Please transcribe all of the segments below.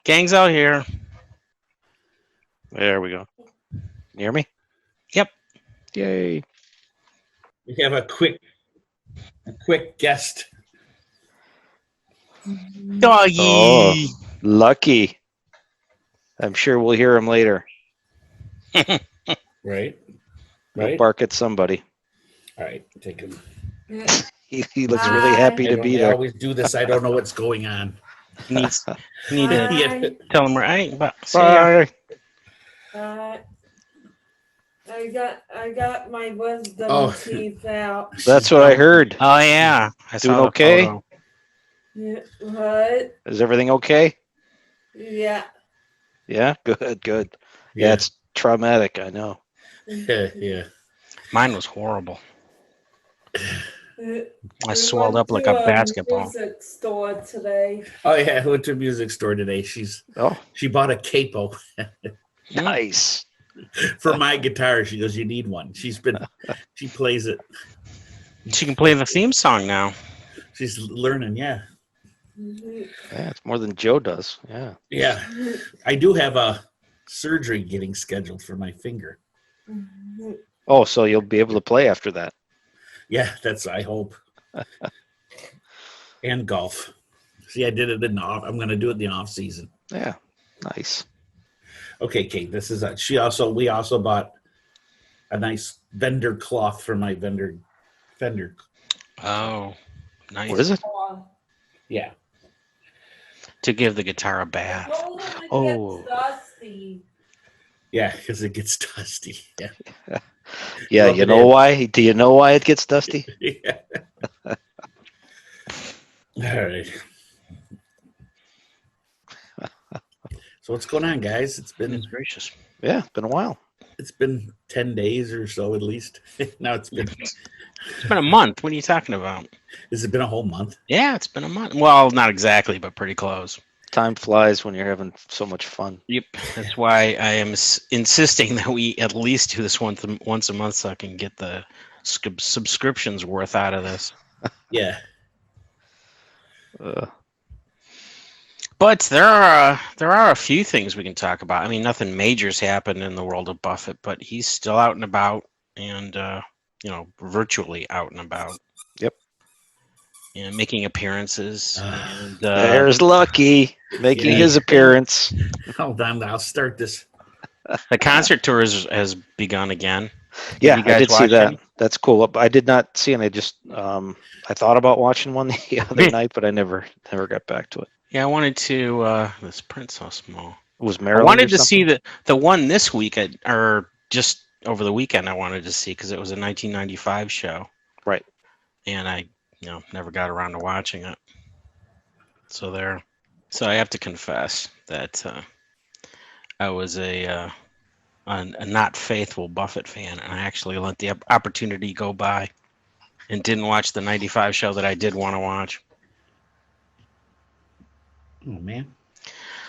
Gang's out here. There we go. You hear me? Yep. Yay. We have a quick guest. Doggy. Oh, lucky. I'm sure we'll hear him later. Right. He'll bark at somebody. All right, take him. He looks really happy to be I there. always do this. I don't know what's going on. You need to Yeah. tell him right. But Bye. I got my wisdom teeth out. That's what I heard. Oh yeah, I Doing saw the okay? photo. Yeah, what? Is everything okay? Yeah. Yeah, good. Yeah, it's traumatic. I know. Yeah. Mine was horrible. I We swelled went up like to a basketball. Music store today. Oh yeah, I went to a music store today. She bought a capo Nice. for my guitar. She goes, "You need one." She plays it. She can play the theme song now. She's learning. Yeah. Yeah, it's more than Joe does. Yeah. Yeah. I do have a surgery getting scheduled for my finger. Oh, so you'll be able to play after that. Yeah, I hope. And golf. See, I did it I'm going to do it in the off season. Yeah. Nice. Okay, Kate, we also bought a nice vendor cloth for my fender. Oh, nice. What is it? Yeah. To give the guitar a bath. Oh. Dusty. Yeah, because it gets dusty. Yeah. Yeah, Rub you it know in. why? Do you know why it gets dusty? Yeah. All right. So what's going on, guys? It's Goodness gracious. Yeah, been a while. 10 days or so at least. Now it's been a month. What are you talking about? Has it been a whole month? Yeah, it's been a month. Well, not exactly, but pretty close. Time flies when you're having so much fun. Yep. That's why I am insisting that we at least do this once a month so I can get the subscriptions worth out of this. Yeah. But there are a few things we can talk about. I mean, nothing major's happened in the world of Buffett, but he's still out and about, and virtually out and about. Yep. And making appearances. And, There's Lucky making his appearance. Hold on, I'll start this. The concert tour has begun again. Yeah, you guys I did see watch that. any? That's cool. I did not see it. I just I thought about watching one the other night, but I never got back to it. Yeah, I wanted to. This print's so small. It was Maryland. I wanted to something? see the one this week, or just over the weekend. I wanted to see because it was a 1995 show. Right. And I, never got around to watching it. So there. So I have to confess that I was a not faithful Buffett fan, and I actually let the opportunity go by and didn't watch the 95 show that I did want to watch. Oh man.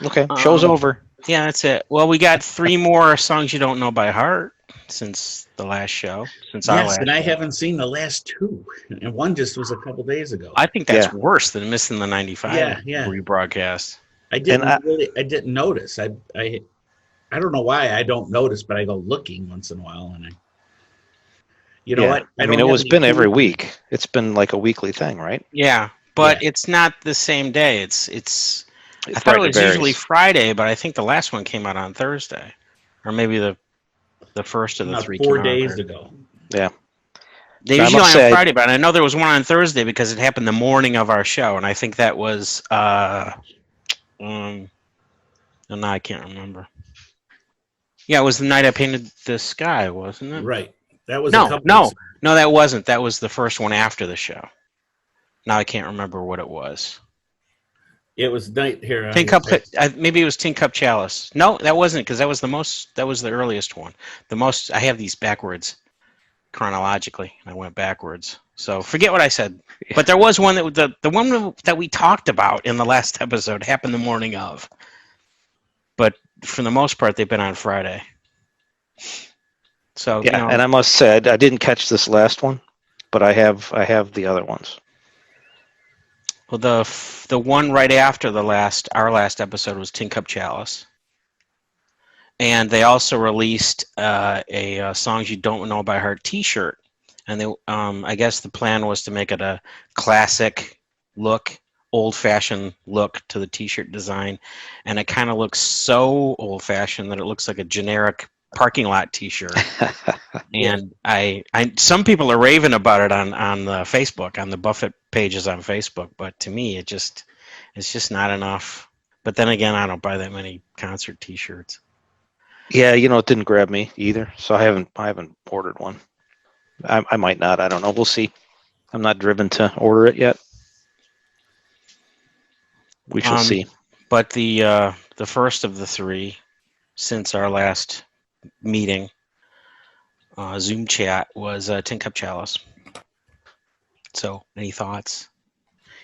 Okay, show's over. Yeah, that's it. Well, we got 3 more songs you don't know by heart since the last show. And I haven't seen the last 2, and one just was a couple days ago. I think that's worse than missing the 95 rebroadcast. I didn't notice. I don't know why I don't notice, but I go looking once in a while, and you know what? I mean, it was been every week. It's been like a weekly thing, right? Yeah, but it's not the same day. It's I thought it was usually Friday, but I think the last one came out on Thursday, or maybe the first of the 3 4 days ago. Yeah, they usually on Friday, but I know there was one on Thursday because it happened the morning of our show, and I think that was no, I can't remember. Yeah, it was the night I painted the sky, wasn't it? Right. That was no, that wasn't. That was the first one after the show. Now I can't remember what it was. It was night here. Tin Cup. Maybe it was Tin Cup Chalice. No, that wasn't, because that was the earliest one. The most. I have these backwards chronologically. I went backwards. So forget what I said. But there was one that the one that we talked about in the last episode happened the morning of. But for the most part, they've been on Friday. So yeah, and I must say I didn't catch this last one, but I have the other ones. Well, the one right after our last episode was Tin Cup Chalice, and they also released a songs you don't know by heart T-shirt, and they I guess the plan was to make it a classic look, old-fashioned look to the T-shirt design, and it kind of looks so old-fashioned that it looks like a generic parking lot T-shirt. And I some people are raving about it on the Facebook, on the Buffett pages on Facebook, but to me it's just not enough. But then again, I don't buy that many concert T-shirts. Yeah, it didn't grab me either, so I haven't ordered one. I might not. I don't know. We'll see. I'm not driven to order it yet. We shall see. But the first of the three since our last meeting, Zoom chat, was Tin Cup Chalice. So, any thoughts?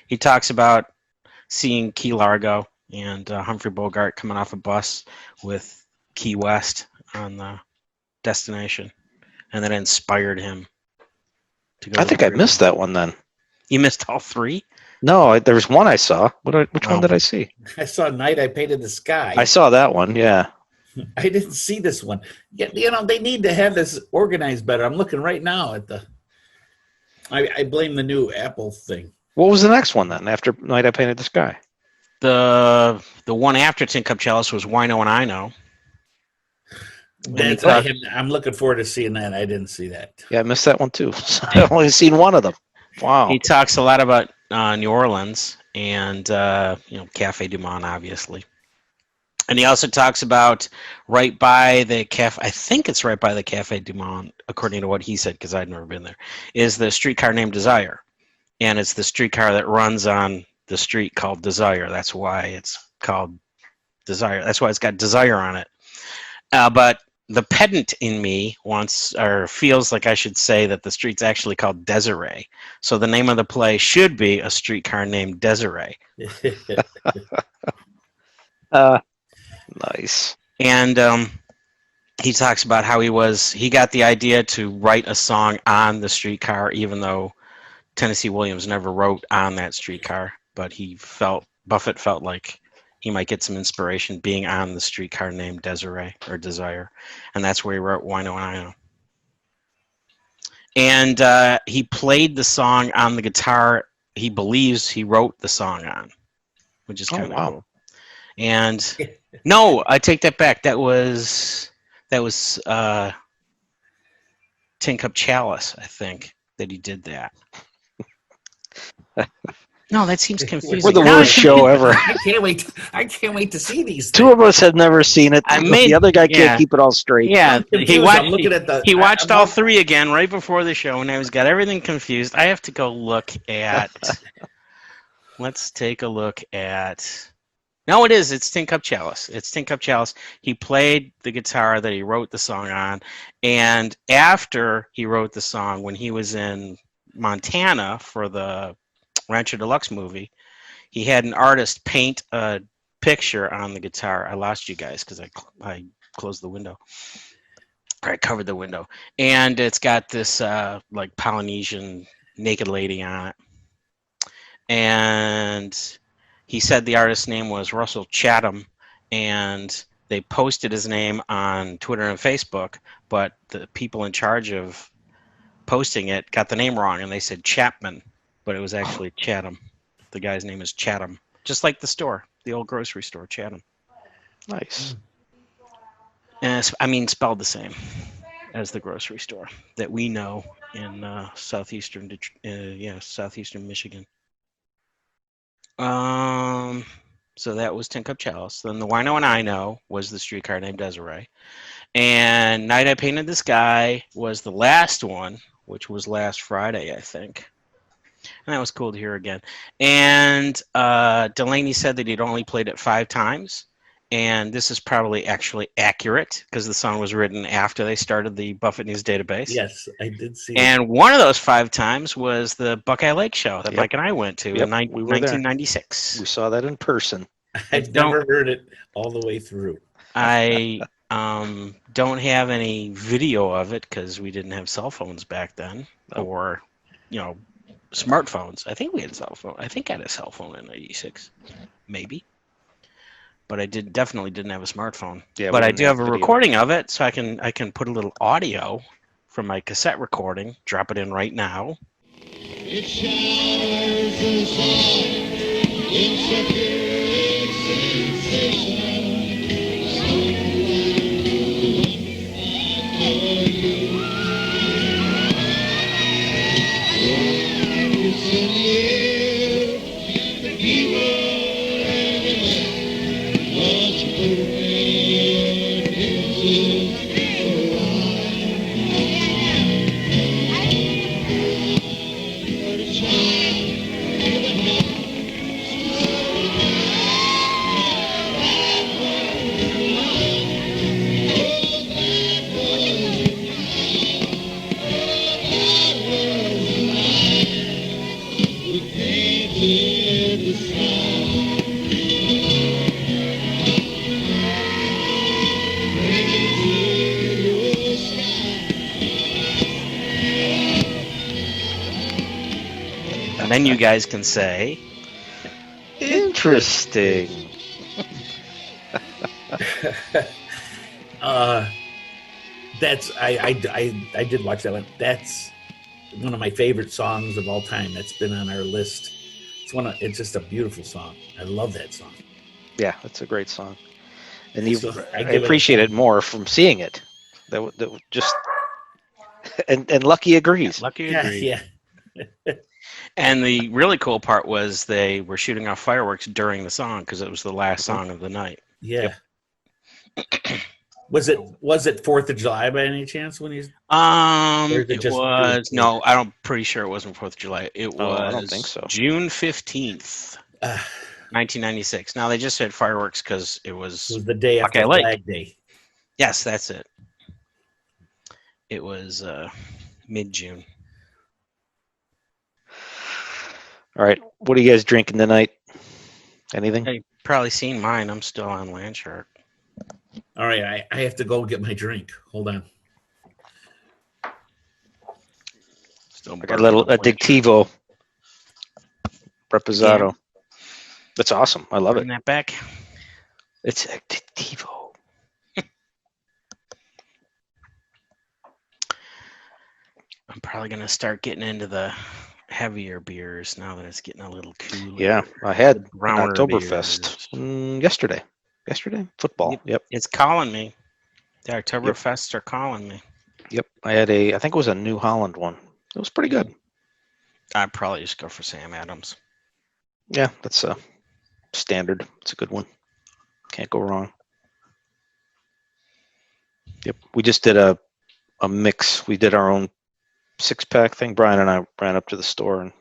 He talks about seeing Key Largo and Humphrey Bogart coming off a bus with Key West on the destination, and that inspired him to go. I think I missed that one then. You missed all three? No, there was one I saw. Which one did I see? I saw Night I Painted the Sky. I saw that one. Yeah. I didn't see this one. Yeah, they need to have this organized better. I'm looking right now at the. I blame the new Apple thing. What was the next one then? After Night I Painted the Sky. The one after Tin Cup Chalice was Wino and I Know. I'm looking forward to seeing that. I didn't see that. Yeah, I missed that one too. So I've only seen one of them. Wow. He talks a lot about New Orleans and Cafe Du Monde, obviously. And he also talks about right by the cafe. I think it's right by the Cafe Du Monde, according to what he said, because I'd never been there. Is the streetcar named Desire, and it's the streetcar that runs on the street called Desire. That's why it's called Desire. That's why it's got Desire on it. But the pedant in me wants or feels like I should say that the street's actually called Desiree. So the name of the play should be A Streetcar Named Desiree. Nice. And he talks about how he got the idea to write a song on the streetcar, even though Tennessee Williams never wrote on that streetcar. But Buffett felt like he might get some inspiration being on the streetcar named Desiree or Desire, and that's where he wrote Wino and I Know. And he played the song on the guitar he believes he wrote the song on, which is kind of cool. And no, I take that back. That was Tin Cup Chalice, I think, that he did that. No, that seems confusing. We're the worst show ever. I can't wait to see these. Two of us have never seen it. The other guy can't keep it all straight. Yeah, he watched all three. three again right before the show, and I got everything confused. I have to go look at. Let's take a look at. No, it is. It's Tin Cup Chalice. It's Tin Cup Chalice. He played the guitar that he wrote the song on, and after he wrote the song, when he was in Montana for the Rancho Deluxe movie, he had an artist paint a picture on the guitar. I lost you guys because I closed the window. I covered the window, and it's got this like Polynesian naked lady on it, and he said the artist's name was Russell Chatham, and they posted his name on Twitter and Facebook, but the people in charge of posting it got the name wrong, and they said Chapman, but it was actually Chatham. The guy's name is Chatham, just like the store, the old grocery store, Chatham. Nice. And spelled the same as the grocery store that we know in southeastern Michigan. So that was Tin Cup Chalice. Then the Wino and I Know was the streetcar named Desiree. And Night I Painted the Sky was the last one, which was last Friday, I think. And that was cool to hear again. And Delaney said that he'd only played it 5 times. And this is probably actually accurate because the song was written after they started the Buffett News database. Yes, I did see. And one of those 5 times was the Buckeye Lake show that Mike and I went to in we were 1996. We saw that in person. I've never heard it all the way through. I don't have any video of it because we didn't have cell phones back then, or smartphones. I think we had cell phone. I think I had a cell phone in '86, maybe. But I definitely didn't have a smartphone. Yeah, we but I didn't do have have a video. recording of it, so I can put a little audio from my cassette recording, drop it in right now. It showers the sun in superior And then you guys can say, Interesting. That's I did watch that one. That's one of my favorite songs of all time. That's been on our list. It's just a beautiful song. I love that song. Yeah, that's a great song. And you, So I give it a appreciate it 10. more from seeing it. That just and Lucky agrees. Lucky Yeah, agreed. yeah. And the really cool part was they were shooting off fireworks during the song because it was the last song of the night. Yeah. Was it 4th of July by any chance when he's Or is it It just was June? no, I'm pretty sure it wasn't 4th of July. It Oh, was I don't think so. June 15th, 1996. Now they just said fireworks because it it was was the day after Buckeye Lake. Flag Day. Yes, that's it. It was mid-June. All right, what are you guys drinking tonight? Anything? Hey, probably seen mine. I'm still on Land Shark. All right, I have to go get my drink. Hold on. Still I got a little burning the Land Shark. Addictivo Reposado. That's awesome. I love it. Bring that back. It's Addictivo. I'm probably gonna start getting into the heavier beers now that it's getting a little cooler. Yeah, I had an Browner Oktoberfest beers. yesterday. Yesterday, football. Yep. It's calling me. The Oktoberfests are calling me. Yep. I think it was a New Holland one. It was pretty good. I'd probably just go for Sam Adams. Yeah, that's a standard. It's a good one. Can't go wrong. Yep. We just did a mix. We did our own 6-pack thing. Brian and I ran up to the store and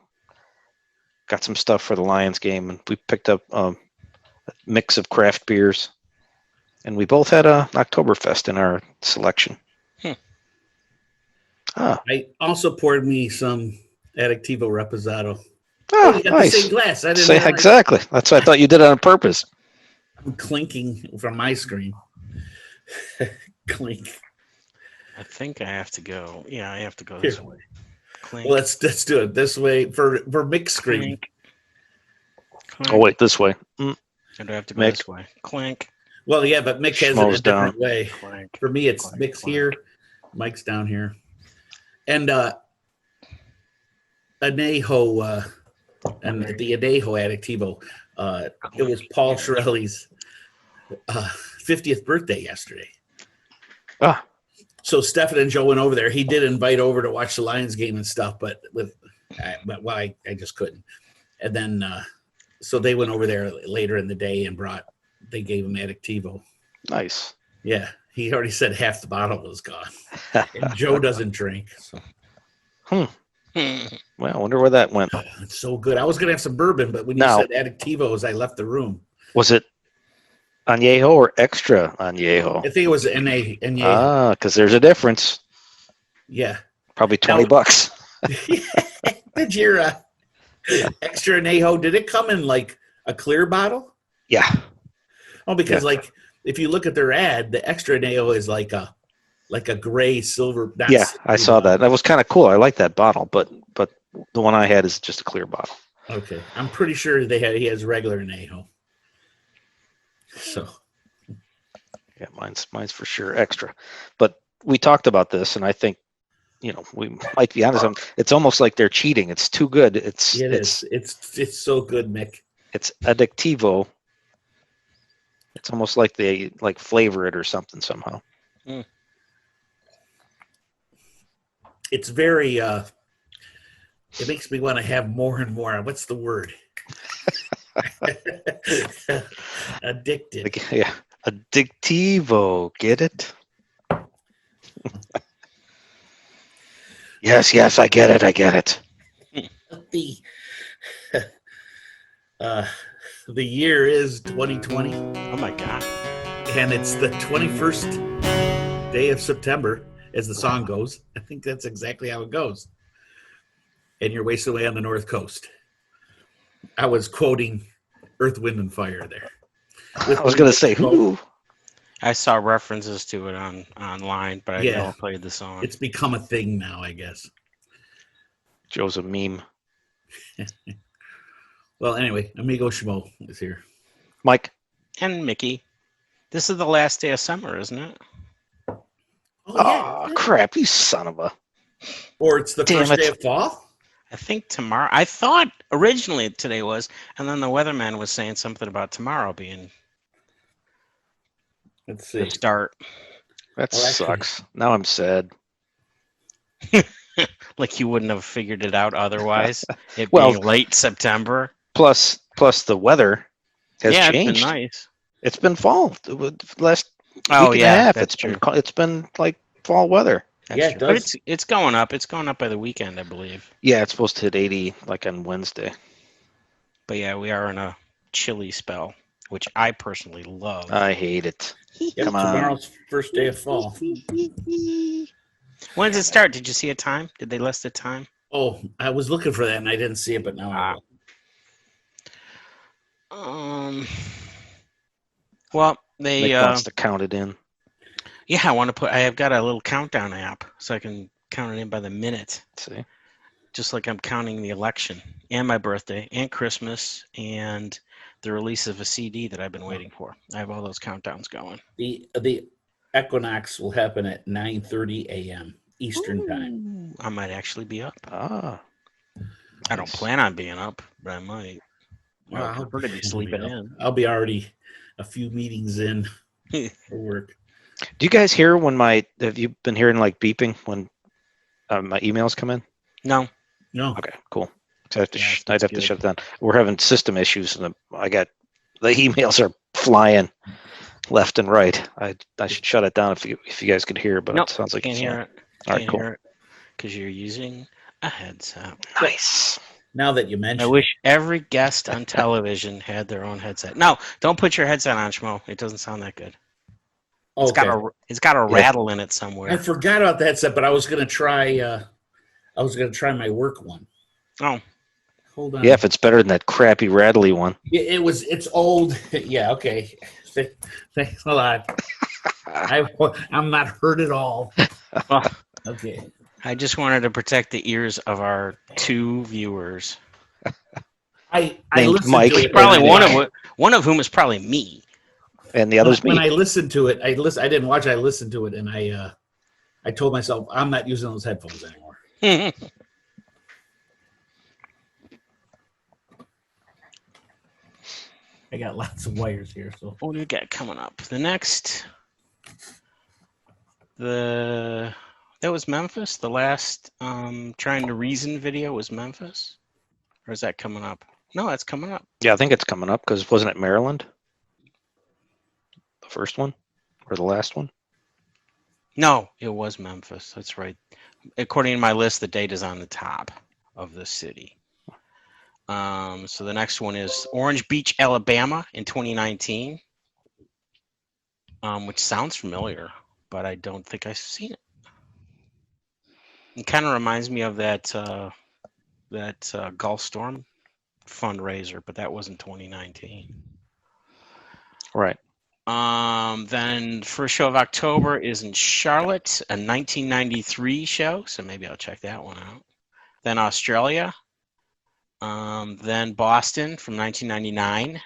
got some stuff for the Lions game, and we picked up a mix of craft beers, and we both had a Oktoberfest in our selection. I also poured me some Addictivo Reposado. Oh, you got nice. the same glass. I didn't Say, realize. exactly. That's why I thought you did it on purpose. I'm clinking from my screen. Clink. I think I have to go. Yeah, I have to go this Here. way. Clink, Well, let's do it this way for mixed screen. clink, clink. Oh, wait, this way. Or do I have to go Mick. this way? Clink, Well, yeah, but Mick has it Schmoes a different down. way. clink. For me, it's Clink, Mick's clink. here, Mike's down here, and Anejo, and the Anejo Addictivo. It was Paul Shirelli's 50th birthday yesterday. Ah, So Stefan and Joe went over there. He did invite over to watch the Lions game and stuff, but I just couldn't. And then so they went over there later in the day and they gave him Addictivo. nice. Yeah, he already said half the bottle was gone. And Joe doesn't drink, so Well, I wonder where that went. it's so good. I was gonna have some bourbon, but when you Now- said Addictivos, I left the room. Was it añejo or extra añejo? I think it was NA. Ah, because there's a difference. Yeah. Probably $20. Did your extra anejo? Did it come in like a clear bottle? Yeah. Oh, because Yeah. like if you look at their ad, the extra anejo is like a gray silver. not Yeah, silver I saw bottle. that. That was kind of cool. I like that bottle, but The one I had is just a clear bottle. Okay, I'm pretty sure he has regular añejo. So Yeah, mine's for sure extra. But we talked about this, and I think, we might be honest. It's almost like they're cheating. It's too good. It's it's so good, Mick. it's addictivo. It's almost like they flavor it or something somehow. It's very it makes me want to have more and more. What's the word? Addicted. Yeah, addictivo. Get it? Yes, I get it. I get it. The the year is 2020, Oh my god. and it's the 21st day of September, as the song goes. I think that's exactly how it goes. And you're wasting away on the North Coast. I was quoting Earth, Wind, and Fire there. I was gonna say who? I saw references to it online, but I never played the song. It's become a thing now, I guess. Joe's a meme. Well, anyway, Amigo Schmo is here. Mike. And Mickey. This is the last day of summer, isn't it? Oh, crap, you son of a. Or it's the Damn first it. day of fall? I think tomorrow. I thought originally today was, and then the weatherman was saying something about tomorrow being Let's the see. start. That Well, actually- sucks. Now I'm sad. Like you wouldn't have figured it out otherwise. It Well- being late September. Plus the weather has Yeah, changed. it's been nice. It's been fall. Last Oh week and yeah, a half, that's true. it's been like fall weather. That's Yeah, it true. does. But it's going up. It's going up by the weekend, I believe. Yeah, it's supposed to hit 80 like on Wednesday. But yeah, we are in a chilly spell, which I personally love. I hate it. Yeah, Come on. tomorrow's first day of fall. When does it start? Did you see a time? Did they list a time? Oh, I was looking for that and I didn't see it, but now I will. Well, they Nick wants to count it in. yeah, I want to put. I have got a little countdown app, so I can count it in by the minute, See, just like I'm counting the election and my birthday and Christmas and the release of a CD that I've been waiting for. I have all those countdowns going. The equinox will happen at 9:30 a.m. Eastern time. I might actually be up. ah, I don't nice. plan on being up, but I might. Well, I prefer to be sleeping in. I'll be already a few meetings in for work. Do you guys hear when have you been hearing like beeping when my emails come in? No. No, Okay, cool. So I'd Yeah, have that's to good. shut it down. We're having system issues, and the emails are flying left and right. I should shut it down if you guys could hear, but Nope, it sounds like can't you hear can't. it. All right, Can't cool. hear it because you're using a headset. Nice. now that you I mention wish every guest on television had their own headset. No, don't put your headset on, Schmo. It doesn't sound that good. It's okay. got a rattle in it I somewhere. forgot about that set, but I was gonna try my work one. Oh, Hold on. Yeah, if it's better than that crappy rattly one. It's old. Yeah, okay. Thanks a lot. I'm not hurt at all. well, Okay. I just wanted to protect the ears of our two viewers. I Named listened Mike. to it. Probably and one of whom is probably me. And the other's when me. I listened to it, I didn't watch. I listened to it, and I told myself I'm not using those headphones anymore. I got lots of wires here, so What do we got coming up? The next, that was Memphis. The last trying to reason video was Memphis, or is that coming up? No, that's coming up. Yeah, I think it's coming up because wasn't it Maryland? The first one or the last one? No, it was Memphis. That's right. According to my list, the date is on the top of the city. So the next one is Orange Beach, Alabama in 2019, which sounds familiar, but I don't think I've seen it. It kind of reminds me of that Gulf Storm fundraiser, but that was in 2019. Right. Then first show of October is in Charlotte, a 1993 show, so maybe I'll check that one out. then Australia, then Boston from 1999,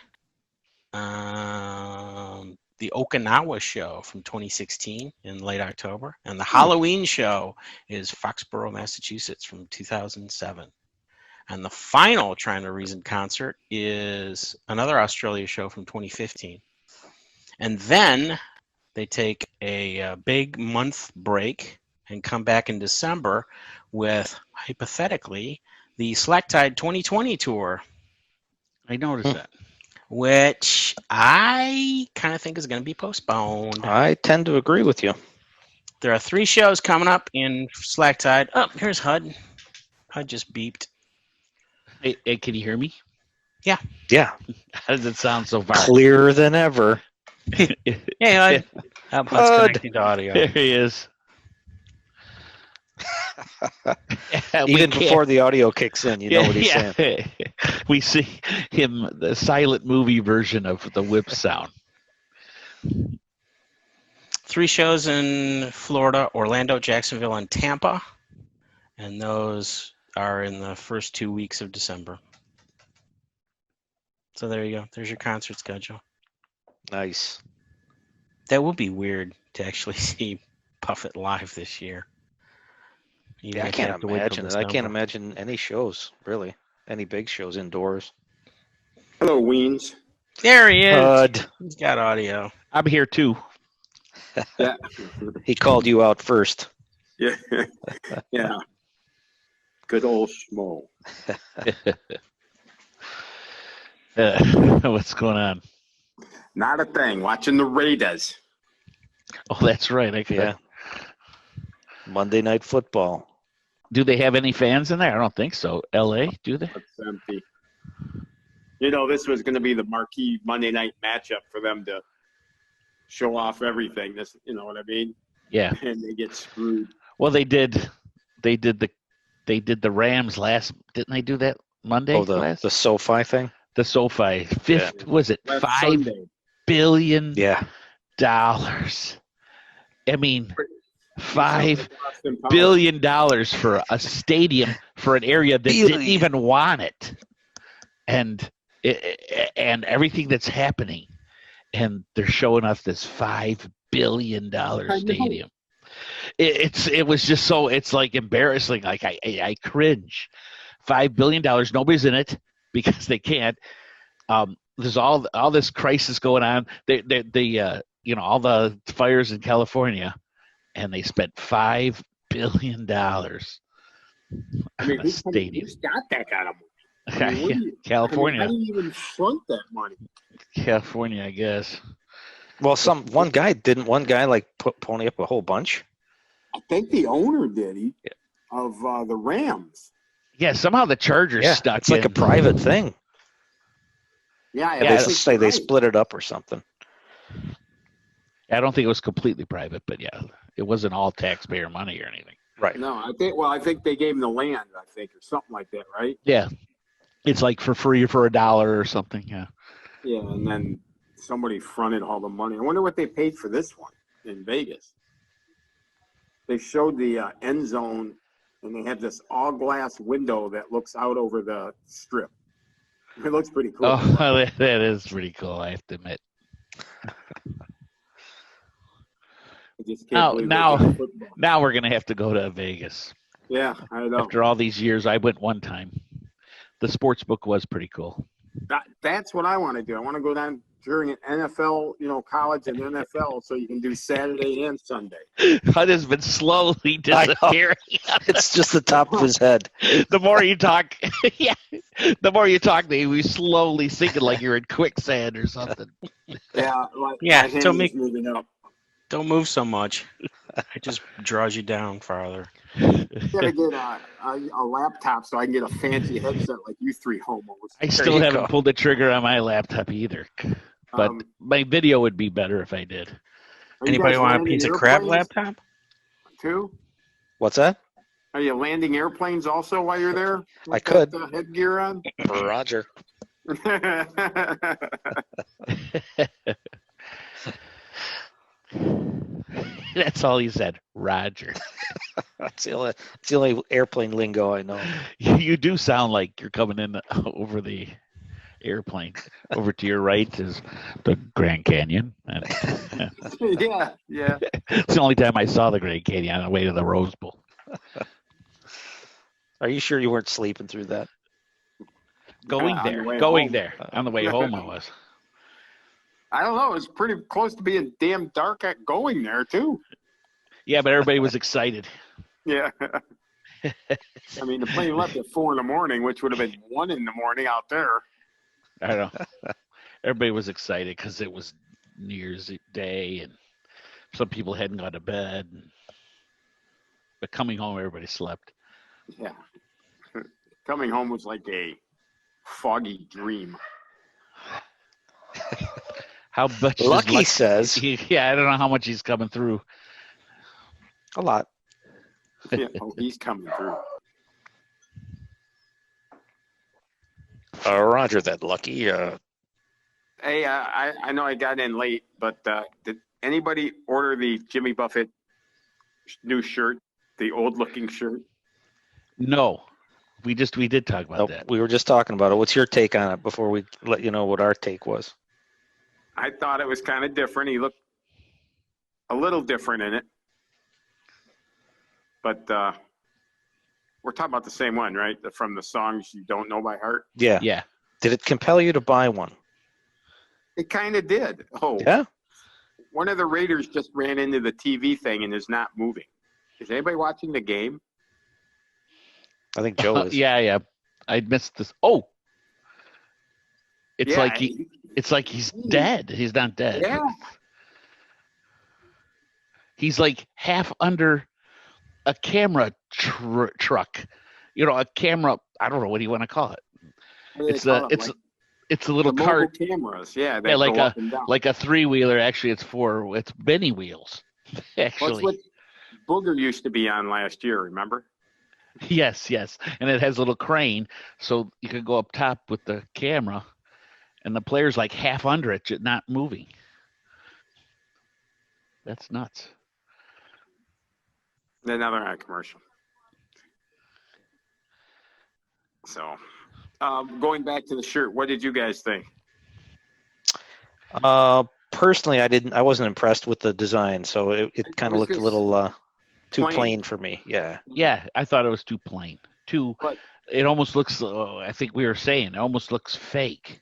the Okinawa show from 2016 in late October, and the Halloween show is Foxborough, Massachusetts from 2007. And the final Trying to Reason concert is another Australia show from 2015. And then they take a big month break and come back in December with, hypothetically, the Slack Tide 2020 tour, I noticed that. which I kind of think is going to be postponed. I tend to agree with you. There are 3 shows coming up in Slack Tide. Oh, here's HUD. HUD just beeped. Hey, can you hear me? Yeah, How does it sound so far? clearer than ever. Hey, HUD. HUD's connecting to audio. There he is. We Even can't- before the audio kicks in, you know what he's saying. We see him, the silent movie version of the whip sound. 3 shows in Florida, Orlando, Jacksonville, and Tampa. And those are in the first 2 weeks of December. So there you go. There's your concert schedule. Nice. That would be weird to actually see Puffett live this year. Even Yeah, I if you can't have to wait till imagine it. I can't December. imagine any shows, really. Any big shows indoors. Hello, Weens. There he is. Bud, He's got audio. I'm here too. Yeah. he called you out first. Yeah. Yeah. Good old Schmo. What's going on? Not a thing. Watching the Raiders. Oh, that's right. Yeah. Monday Night Football. Do they have any fans in there? I don't think so. L.A. Do they? It's empty. You know, this was going to be the marquee Monday night matchup for them to show off everything. This, you know what I mean? Yeah. And they get screwed. Well, they did the Rams last. Didn't they do that Monday? Oh, the last? SoFi thing? The SoFi. Fifth was it Last $5 Sunday. billion? Yeah. I mean, $5 Boston College. billion for a stadium for an area that didn't Billion. even want it, and everything that's happening, and they're showing us this $5 billion stadium. It was just so, it's like embarrassing. Like I cringe. $5 billion. Nobody's in it because they can't. There's all this crisis going on. All the fires in California, and they spent $5 billion on I mean, a stadium. who's got that kind of money? I mean, what do you- California, I mean, how do you even front that money? California, I guess. Well, one guy like pony up a whole bunch? I think the owner did. Of the Rams. Yeah, somehow the Chargers Yeah, stuck it's like a in. private thing. Yeah, Yeah, They say they split it up or something. I don't think it was completely private, but yeah, it wasn't all taxpayer money or anything. Right. No, I think they gave him the land, I think, or something like that, right? Yeah, it's like for free for $1 or something. Yeah. Yeah, and then somebody fronted all the money. I wonder what they paid for this one in Vegas. They showed the end zone, and they have this all glass window that looks out over the strip. It looks pretty cool. Oh, that is pretty cool, I have to admit. I just can't believe they now- did football. Now we're gonna have to go to Vegas. Yeah, I know. After all these years, I went one time. The sports book was pretty cool. That's what I want to do. I want to go down during an NFL, college and NFL, so you can do Saturday and Sunday. HUD has been slowly I know. disappearing. It's just the top of his head. The more you talk, yeah, the more you talk, they we slowly sinking like you're in quicksand or something. Yeah, like Yeah, my hand don't is make- moving up. Don't move so much. It just draws you down farther. I gotta get a laptop so I can get a fancy headset like you three homos. I There still you haven't go. pulled the trigger on my laptop either, but my video would be better if I did. are you Anybody guys want a landing pizza crab airplanes laptop? too? What's that? Are you landing airplanes also while you're there? I could. With that, headgear on. Roger. That's all he said, Roger. it's the only airplane lingo I know. You do sound like you're coming in over the airplane. Over to your right is the Grand Canyon. And Yeah. it's the only time I saw the Grand Canyon on the way to the Rose Bowl. Are you sure you weren't sleeping through that? Going On there. the way Going home. there. On the way home, I was. I don't know. It's pretty close to being damn dark at going there too. Yeah, but everybody was excited. Yeah. I mean, the plane left at 4 a.m, which would have been 1 a.m. out there. I don't know. Everybody was excited because it was New Year's Day, and some people hadn't gone to bed. But coming home, everybody slept. Yeah. Coming home was like a foggy dream. How much? is Lucky says Yeah, I don't know how much he's coming through. a lot. Yeah, oh, he's coming through. Roger that, Lucky. Hey, I know I got in late, but did anybody order the Jimmy Buffett new shirt, the old-looking shirt? No, we did talk about Nope, that. we were just talking about it. What's your take on it before we let you know what our take was? I thought it was kind of different. He looked a little different in it, but we're talking about the same one, right? From the songs you don't know by heart. Yeah. Yeah. Did it compel you to buy one? It kind of did. Oh, Yeah. one of the Raiders just ran into the TV thing and is not moving. Is anybody watching the game? I think Joe is. Yeah. I missed this. Oh, it's Yeah, like it's like he's dead. He's not dead. Yeah. He's like half under a camera truck. A camera. I don't know what do you want to call it. What do they It's call a them? it's a little the mobile cart, cameras. Yeah, that Yeah, like go up and down. like a 3-wheeler. Actually, it's Benny wheels. That's Actually, what Booger used to be on last year. Remember? yes, and it has a little crane, so you can go up top with the camera, and the player's like half under it, just not moving. That's nuts. Now they're on a commercial. So, going back to the shirt, what did you guys think? Personally, I wasn't impressed with the design, so it kind of was looked a just little too plain. plain for me. Yeah. Yeah, I thought it was too plain. But- It almost looks. I think we were saying it almost looks fake,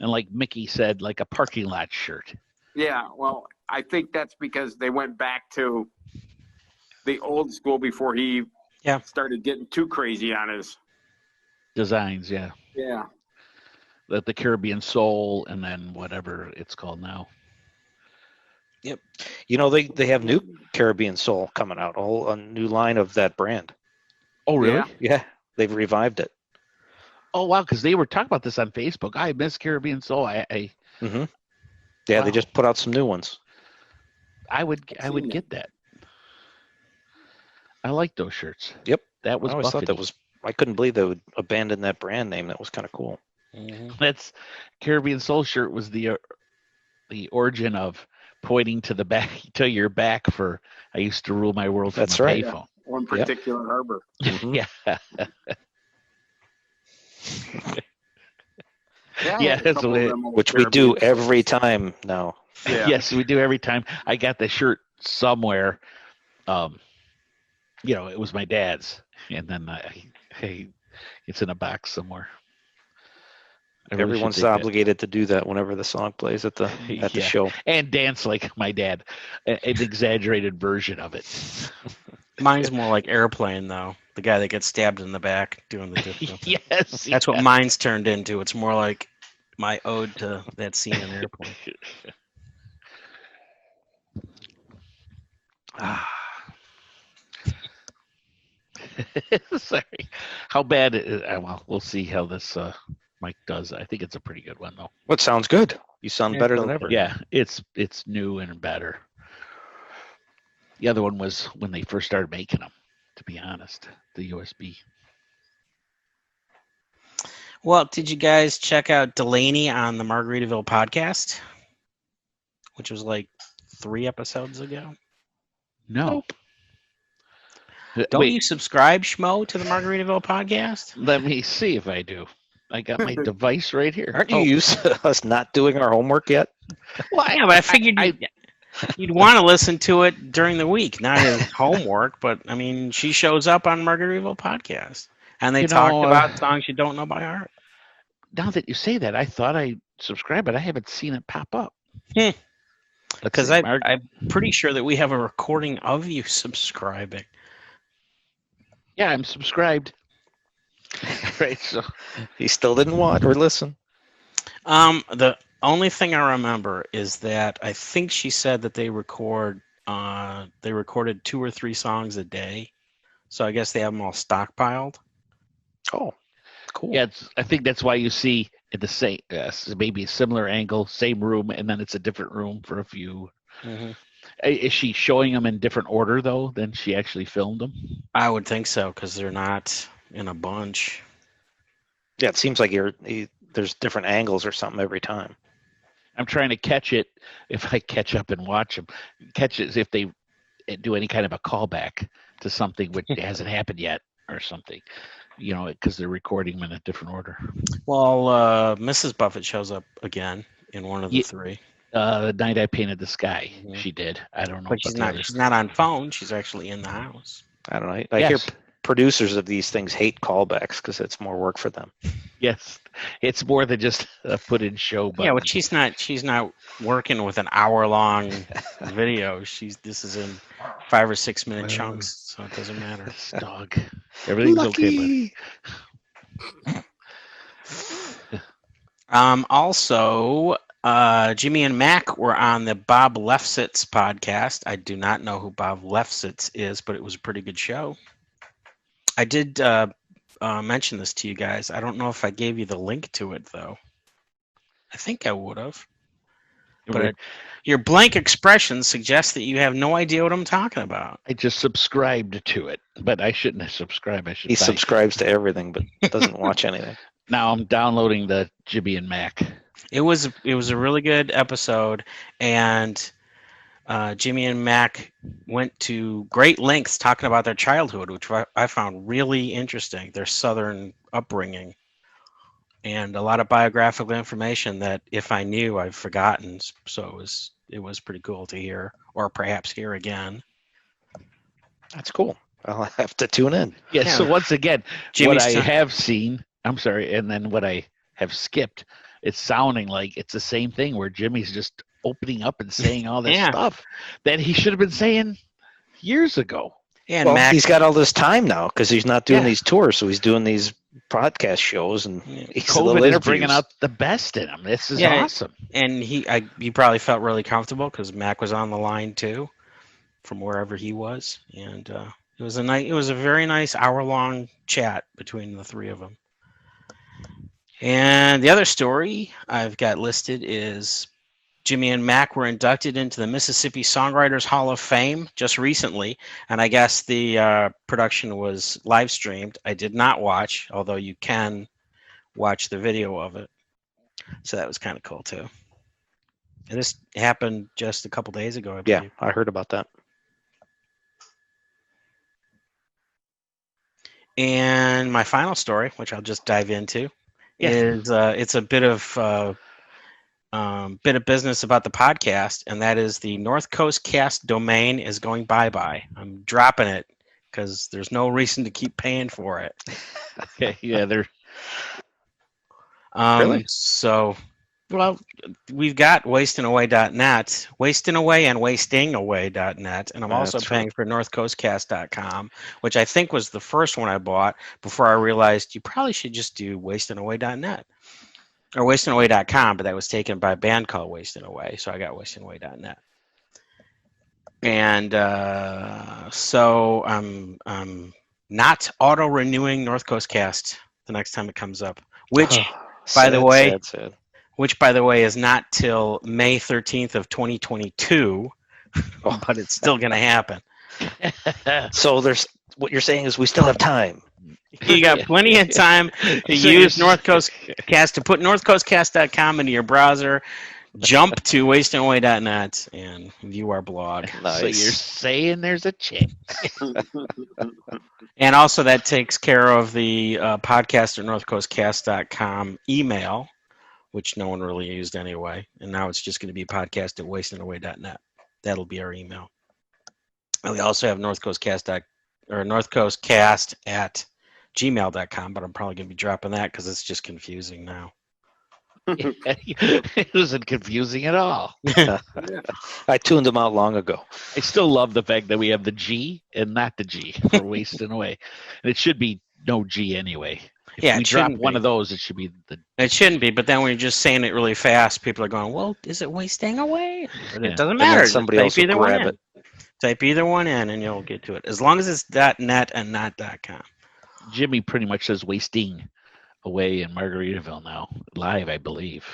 and like Mickey said, like a parking lot shirt. Yeah, well, I think that's because they went back to the old school before he started getting too crazy on his Designs, yeah. Yeah. The Caribbean Soul, and then whatever it's called now. Yep. They have new Caribbean Soul coming out, a new line of that brand. Oh, really? Yeah. Yeah, they've revived it. Oh, wow, because they were talking about this on Facebook. I miss Caribbean Soul. Mm-hmm. Yeah, Wow. they just put out some new ones. I would get that. I like those shirts. Yep. That was I always thought that Buffety. was. I couldn't believe they would abandon that brand name. That was kind of cool. That's Caribbean Soul shirt was the origin of pointing to the back to your back for I used to rule my world from That's a right. payphone. One particular harbor. Mhm. Yeah. Yeah, Yeah, a that's couple what of it- them old Which we do Caribbean every shirts. time now. Yeah. Yes, we do every time. I got the shirt somewhere. It was my dad's, and then it's in a box somewhere. I really should Everyone's take that. obligated to do that whenever the song plays at the Yeah. show. And dance like my dad, an exaggerated version of it. Mine's more like Airplane, though. The guy that gets stabbed in the back doing the dip. Yes, That's what mine's turned into. It's more like my ode to that scene in Airplane. Sorry. How bad? Well, we'll see how this Mike does. I think it's a pretty good one, though. What sounds good? You sound Yeah, better than okay. ever. Yeah, it's new and better. The other one was when they first started making them. To be honest, the USB. Well, did you guys check out Delaney on the Margaritaville podcast? Which was like 3 episodes ago. No. Don't Wait, you subscribe, Schmo, to the Margaritaville podcast? let me see if I do. I got my device right here. Aren't you used to us not doing our homework yet? Well, Yeah, but I figured you'd want to listen to it during the week, not as homework. But I mean, she shows up on Margaritaville podcast, and they You talked know, about songs you don't know by heart. now that you say that, I thought I subscribed, but I haven't seen it pop up. Hmm. Let's Because see, I'm pretty sure that we have a recording of you subscribing. yeah, I'm subscribed. Right, so He still didn't watch or listen. The only thing I remember is that I think she said that they recorded 2 or 3 songs a day. So I guess they have them all stockpiled. Oh, cool. yeah, I think that's why you see at the same, maybe a similar angle, same room, and then it's a different room for a few. Mm-hmm. Is she showing them in different order though than she actually filmed them? I would think so because they're not in a bunch. Yeah, it seems like there's different angles or something every time. I'm trying to catch it if I catch up and watch them. Catch it if they do any kind of a callback to something which hasn't happened yet or something, because they're recording them in a different order. Well, Mrs. Buffett shows up again in one of the Ye- 3. The night I painted the sky, Mhm. she did. I don't know, But she's about the not. others. She's not on phone. She's actually in the house. I don't know. I hear Yes. producers of these things hate callbacks because it's more work for them. Yes, it's more than just a put-in show. Button. Yeah, but she's not. She's not working with an hour-long video. This is in 5 or 6 minute chunks, so it doesn't matter. This dog. Everything's okay, but Also, Jimmy and Mac were on the Bob Lefsitz podcast. I do not know who Bob Lefsitz is, but it was a pretty good show. I did mention this to you guys. I don't know if I gave you the link to it, though. I think I would have. But your blank expression suggests that you have no idea what I'm talking about. I just subscribed to it, but I shouldn't have subscribed. I should. He subscribes to everything but doesn't watch anything. Now I'm downloading the Jimmy and Mac. It was a really good episode, and Jimmy and Mac went to great lengths talking about their childhood, which I found really interesting, their Southern upbringing, and a lot of biographical information that if I knew, I've forgotten. So it was pretty cool to hear, or perhaps hear again. That's cool. I'll have to tune in. Yeah. Yeah. So once again, Jimmy's what I son- have seen, I'm sorry, and then what I have skipped, it's sounding like it's the same thing where Jimmy's just opening up and saying all this Yeah. stuff that he should have been saying years ago. Yeah, and Well, Mac, he's got all this time now because he's not doing Yeah. these tours, so he's doing these podcast shows and Yeah. these COVID little is interviews. bringing out the best in him. This is Yeah. awesome. and he probably felt really comfortable because Mac was on the line too, from wherever he was, and it was a very nice hour-long chat between the 3 of them. And the other story I've got listed is Jimmy and Mac were inducted into the Mississippi Songwriters Hall of Fame just recently, and I guess the production was live streamed. I did not watch, although you can watch the video of it. So that was kind of cool too. And this happened just a couple days ago, I Yeah, believe. I heard about that. And my final story, which I'll just dive into, Yeah. is it's a bit of business about the podcast, and that is the North Coast Cast domain is going bye-bye. I'm dropping it because there's no reason to keep paying for it. Okay. Yeah. They're Really? So, well, we've got wastingaway.net, wastingaway and wastingaway.net, and I'm also That's paying for northcoastcast.com, which I think was the first one I bought before I realized you probably should just do wastingaway.net or wastingaway.com, but that was taken by a band called Wasting Away, so I got wastingaway.net. And so I'm not auto-renewing North Coast Cast the next time it comes up, which Sad, the way- sad. which by the way is not till May 13th of 2022, Oh. but it's still going to happen. So there's what you're saying is we still have time. You got plenty of time to So use you're- North Coast Cast, to put northcoastcast.com into your browser, Jump to wastingaway.net and view our blog. So you're Nice. saying there's a chance? And also that takes care of the podcast at northcoastcast.com email, which no one really used anyway. And now it's just going to be podcast at wastingaway.net. That'll be our email. And we also have northcoastcast at gmail.com, but I'm probably going to be dropping that because it's just confusing now. It wasn't confusing at all. I tuned them out long ago. I still love the fact that we have the G and not the G for wasting away. And it should be no G anyway. If Yeah, we it drop shouldn't one be. of those, it should be the. It shouldn't be, but then when you're just saying it really fast, people are going, well, is it wasting away? But Yeah. it doesn't And then matter. Just somebody type else will either one grab in. it. Type either one in and you'll get to it. As long as it's .net and not .com. Jimmy pretty much says wasting away in Margaritaville now, live, I believe,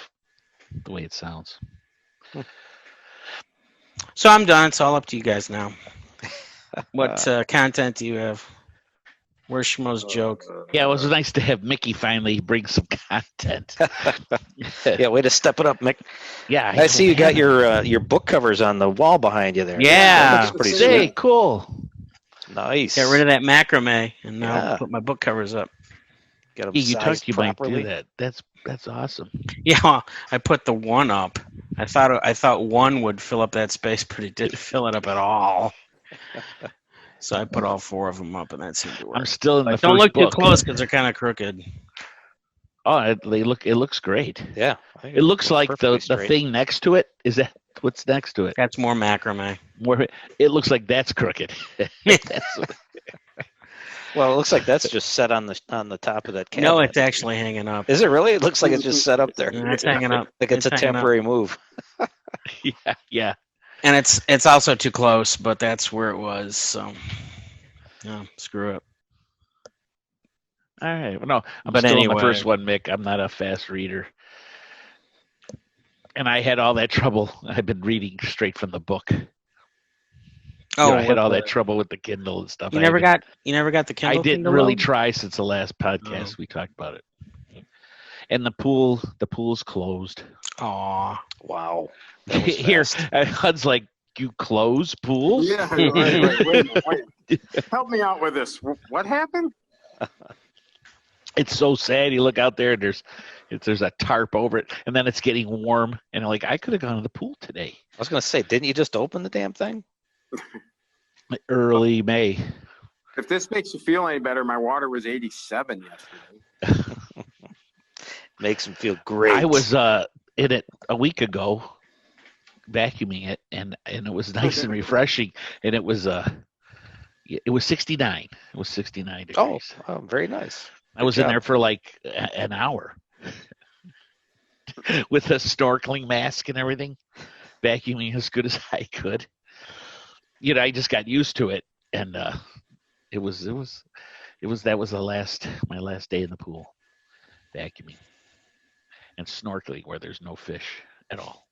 the way it sounds. So I'm done. It's all up to you guys now. What content do you have? Where's Schmo's joke? Yeah, it was nice to have Mickey finally bring some content. Yeah, way to step it up, Mick. Yeah, I see you got your book covers on the wall behind you there. Yeah. That looks pretty Hey, sweet. cool. Nice. Get rid of that macrame and now Yeah. put my book covers up. Got them Yeah, you talked sized you might properly. do that. That's awesome. Yeah, I put the one up. I thought one would fill up that space, but it didn't fill it up at all. So I put all four of them up, and that seemed to work. I'm still in the But don't first look book. too close because they're kind of crooked. Oh, it looks great. Yeah. I think It looks like perfectly the straight. thing next to it is that what's next to it. That's more macrame. More, it looks like that's crooked. That's- Well, it looks like that's just set on the top of that cabinet. No, it's actually hanging up. Is it really? It looks like it's just set up there. Yeah, it's hanging up. Like it's a hanging up. temporary move. yeah. And it's also too close, but that's where it was. So, no, screw it. All right. Well, no, I'm But still in anyway. the first one, Mick. I'm not a fast reader. And I had all that trouble. I've been reading straight from the book. Oh, I had with all the- that trouble with the Kindle and stuff. You I never haven't- got the Kindle. I didn't Kindle really though? try since the last podcast we talked about it. And the pool's closed. Aw. Wow. That was Here, fast. HUD's like, you close pools? Yeah, right, wait a minute, wait. Help me out with this. What happened? It's so sad. You look out there and there's a tarp over it, and then it's getting warm. And I'm like, I could have gone to the pool today. I was gonna say, didn't you just open the damn thing? Early May. If this makes you feel any better, my water was 87 yesterday. Makes him feel great. I was in it a week ago, vacuuming it, and it was nice and refreshing. And it was 69. It was 69 degrees. Oh, very nice. I was good in job. there for like an hour with a snorkeling mask and everything, vacuuming as good as I could. You know, I just got used to it, and that was my last day in the pool, vacuuming and snorkeling where there's no fish at all.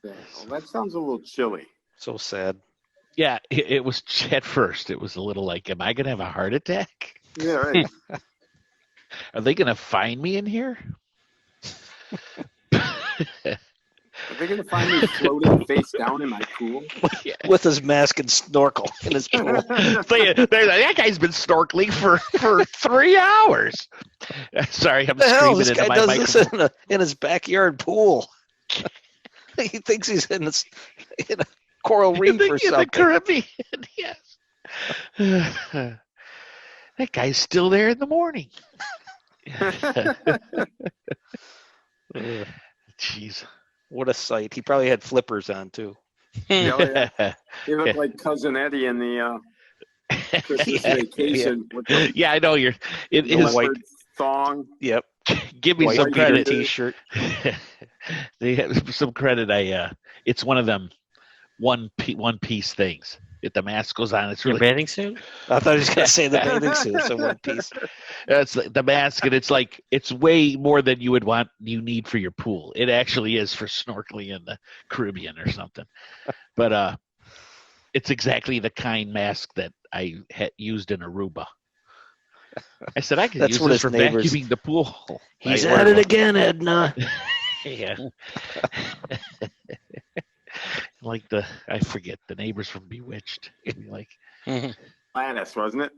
Yeah, well, that sounds a little chilly. So sad. Yeah, it was at first. It was a little like, am I gonna have a heart attack? Yeah, right. Are they gonna find me in here? Are they going to find me floating face down in my pool? With his mask and snorkel in his pool. That guy's been snorkeling for 3 hours. Sorry, I'm What the hell? screaming This into guy my does microphone. this in his backyard pool. He thinks he's in a coral reef or in the something. Caribbean, yes. That guy's still there in the morning. Jeez. What a sight. He probably had flippers on too. Yeah, you look like Cousin Eddie in the Christmas Vacation with the Yeah, I know you're. It is. leopard thong. Yep. Give me White some Peter credit. T-shirt. They have some credit. It's one of them one piece things. If the mask goes on, it's Your really bathing suit? I thought he was going to say the bathing suit. So one piece. it's like the mask, and it's way more than you need for your pool. It actually is for snorkeling in the Caribbean or something. But it's exactly the kind mask that I had used in Aruba. I said I could That's use what this his for neighbors- vacuuming the pool. He's I at ordered it again, Edna. Yeah. Like I forget the neighbors from Bewitched. Like, Gladys, wasn't it?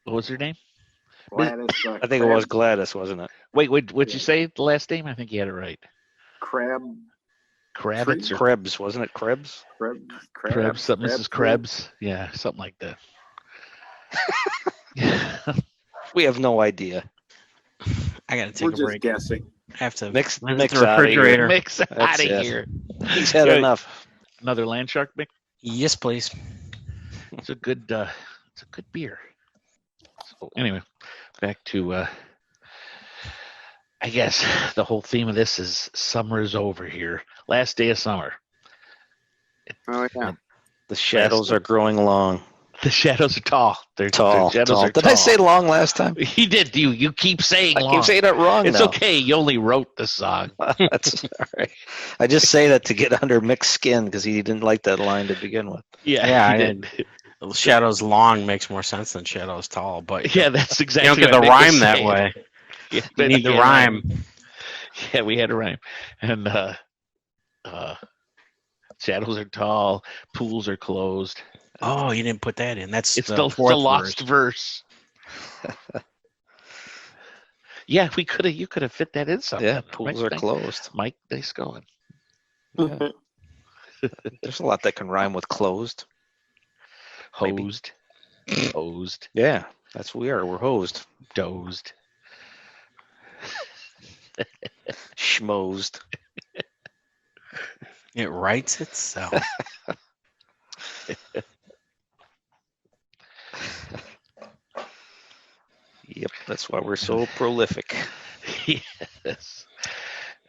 what was her name? Gladys. I think it was Gladys, wasn't it? Wait, what'd you Yeah. say the last name? I think you had it right. Crab. Kravitz or Krebs, wasn't it? Krebs? Krebs? Something Mrs. Krebs? Yeah, something like that. We have no idea. I gotta take We're a just break. guessing. I have to Mix visit mix the out of here. refrigerator. Mix out of That's it. here. He's had Yeah. enough. Another land shark mix. Yes, please. It's a good beer. So anyway, back to I guess the whole theme of this is summer is over here. Last day of summer. Oh yeah. The shadows are growing long. The shadows are tall. They're Tall. The shadows Tall. are Did tall. I say long last time? He did. You keep saying I long. keep saying it wrong It's now. okay. You only wrote the song. That's all right. I just say that to get under Mick's skin because he didn't like that line to begin with. Yeah, he I did. Shadows long makes more sense than shadows tall, but Yeah, that's you exactly. don't get what the Nick was rhyme that saying. way. Yeah, You but need the yeah, rhyme. Yeah, we had a rhyme. And shadows are tall, pools are closed. Oh, you didn't put that in. That's It's the the fourth lost verse. Yeah, we could have. You could have fit that in something. Yeah, pools are Mike, closed. Mike, nice going. Yeah. There's a lot that can rhyme with closed. Maybe. Hosed, Yeah, that's what we are. We're hosed. dozed. Schmozed. It writes itself. Yep, that's why we're so prolific. Yes.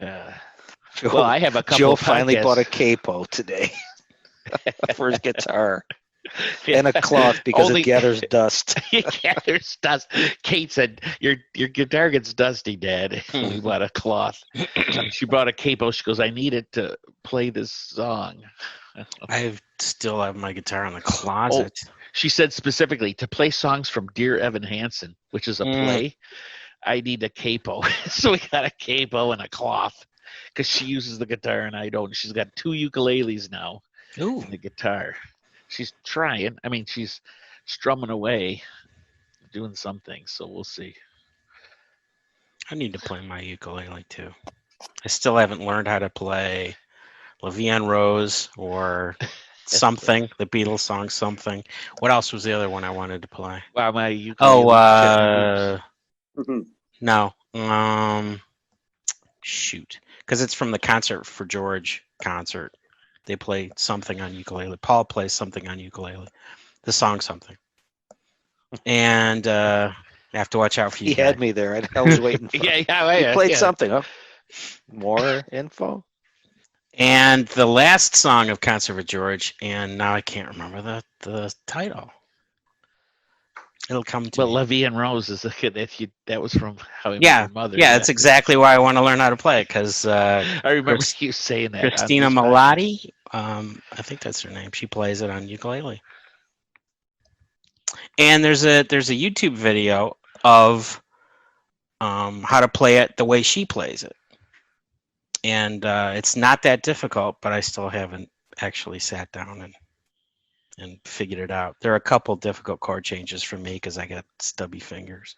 Joe, Well, I have a couple. Joe of finally bought a podcasts. capo today for his guitar and a cloth because Only- it gathers dust. Yeah, there's dust. Kate said, "Your guitar gets dusty, Dad." We bought a cloth. She brought a capo. She goes, "I need it to play this song." I still have my guitar in the closet. She said specifically to play songs from Dear Evan Hansen, which is a play. I need a capo, so we got a capo and a cloth because she uses the guitar and I don't. She's got 2 ukuleles now. Ooh, And the guitar. She's trying. I mean, she's strumming away, doing something. So we'll see. I need to play my ukulele too. I still haven't learned how to play La Vie en Rose or something. The Beatles song, something. What else was the other one I wanted to play? Wow, my ukulele. No. Shoot, because it's from the Concert for George concert. They play something on ukulele. Paul plays something on ukulele. The song something. And I have to watch out for you. He had me there. I was waiting for yeah. He played something. Oh, more info? And the last song of Concert for George, and now I can't remember the title. It'll come to Well, me. La Vie en Rose is a kid that was from How I Met Yeah, Your Mother. yeah, that's exactly why I want to learn how to play it, because I remember you saying that. on Christina this Milioti, I think that's her name. She plays it on ukulele. And there's a YouTube video of how to play it the way she plays it. And it's not that difficult, but I still haven't actually sat down and figured it out. There are a couple difficult chord changes for me because I got stubby fingers.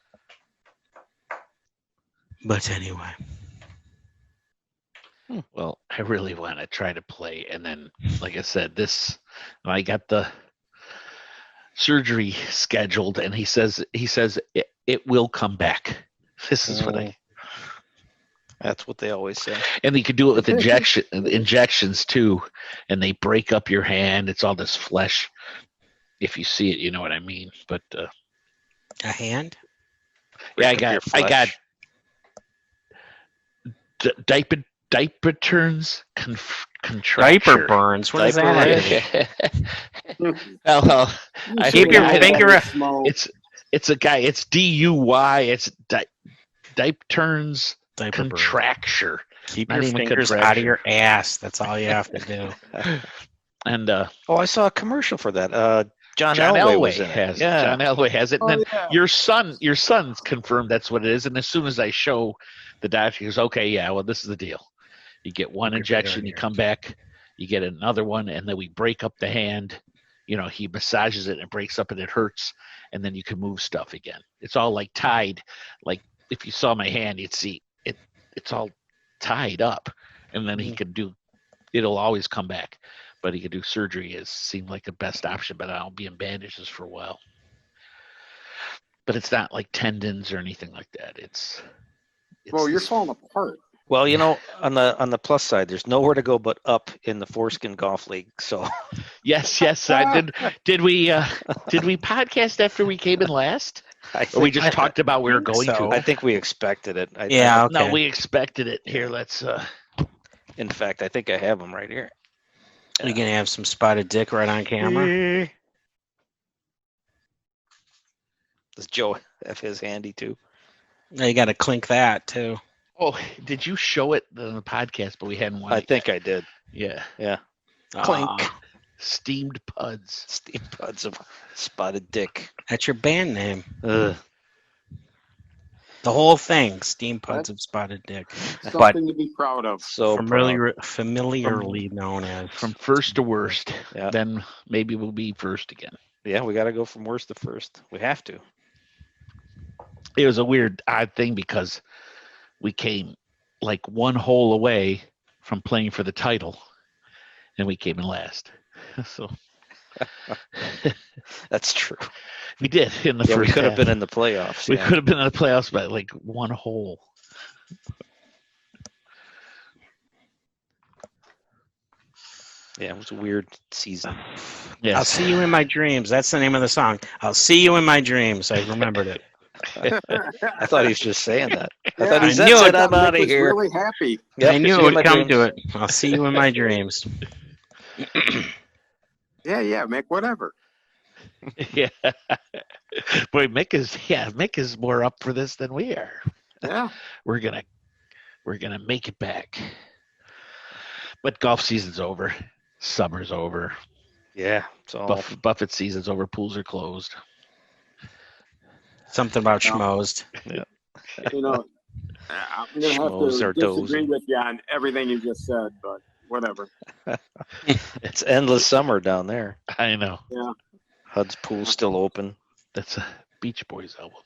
But anyway. Well, I really want to try to play, and then, like I said, I got the surgery scheduled, and he says it will come back. This is what That's what they always say. and they could do it with injections too, and they break up your hand. It's all this flesh. If you see it, you know what I mean. But A hand? yeah, Break up I your got flesh. diaper turns contracture. Diaper burns. What does that mean? Well, I Keep your forgot. finger. It's a guy. It's DUY. It's diaper turns Diaper burns. contracture. Keep Not your even fingers out contraction. of your ass. That's all you have to do. And Oh, I saw a commercial for that. John John Elway Elway was in it. has. Yeah. John Elway has it. And Oh, then yeah. your son's confirmed that's what it is. And as soon as I show The doctor goes, okay, yeah, well, this is the deal. You get one Okay, injection, right you here. come back, you get another one, and then we break up the hand. You know, he massages it and it breaks up and it hurts, and then you can move stuff again. It's all like tied. Like if you saw my hand, you'd see it. It's all tied up, and then he could do. It'll always come back, but he could do surgery. It seemed like the best option, but I'll be in bandages for a while. But it's not like tendons or anything like that. It's Well, you're this- falling apart. Well, you know, on the plus side, there's nowhere to go but up in the foreskin golf league. So Yes, I did. Did we podcast after we came in last? Or we just talked about we were think going so. I to? think we expected it. Yeah, okay. No, we expected it. Here, let's. In fact, I think I have them right here. You're gonna have some spotted dick right on camera. Does Joe have his handy too? Now you got to clink that too. Oh, did you show it on the podcast? But we hadn't won. I it think yet. I did. Yeah, Yeah. Clink. steamed puds. Steam buds of spotted dick. That's your band name. Ugh. The whole thing, Steam Puds of Spotted Dick. Something to be proud of. So Familiarly known as. From first to worst. Yeah. Then maybe we'll be first again. Yeah, we got to go from worst to first. We have to. It was a weird, odd thing because we came like one hole away from playing for the title, and we came in last. So That's true. we did in the Yeah, first. we could have half. been in the playoffs. We yeah. could have been in the playoffs by like one hole. Yeah, it was a weird season. Yes. I'll see you in my dreams. That's the name of the song. I'll see you in my dreams. I remembered it. I thought he was just saying that. I Yeah, thought he I said, knew it. I'm out of Nick was here. really happy. Yep, I knew see it you in my would come dreams. to it. I'll see you in my dreams. Yeah, Mick, whatever. Yeah. Boy, Mick is more up for this than we are. Yeah. We're gonna make it back. But golf season's over. Summer's over. Yeah, so Buffett season's over. Pools are closed. Something about No. schmozed. You know, I'm going to have Schmoes to are disagree dozing. with you on everything you just said, but whatever. it's endless summer down there. I know. Hud's pool's still open. That's a Beach Boys album.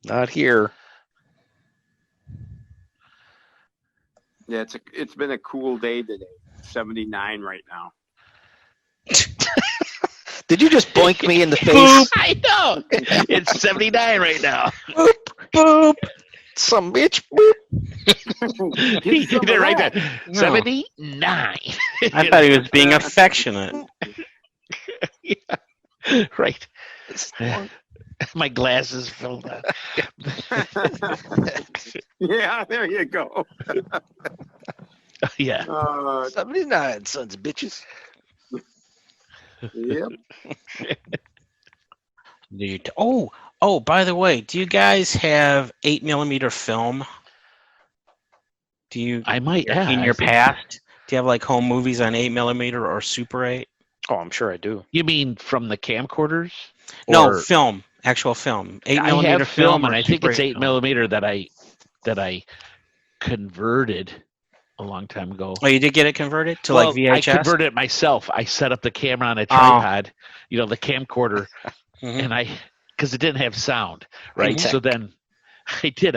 Not here. Yeah, it's been a cool day today. 79 right now. Did you just boink me in the face? I know. It's 79 right now. Boop, boop. Some bitch. Boop. He did it right there. No. 79. I thought he was being affectionate. Right. My glasses filled up. Yeah, there you go. Yeah. 79 sons of bitches. Yep. Oh, by the way, do you guys have 8mm film? Do you I might. Yeah, in I your think- past? Do you have like home movies on 8mm or Super 8? Oh, I'm sure I do. You mean from the camcorders? No, Or- film, actual film. 8mm I have film, or and I think Super it's 8 film? 8mm that I converted a long time ago. Oh, you did get it converted to Well, like VHS? I converted it myself. I set up the camera on a tripod, the camcorder, Mhm. and because it didn't have sound, right? Mhm. So then I did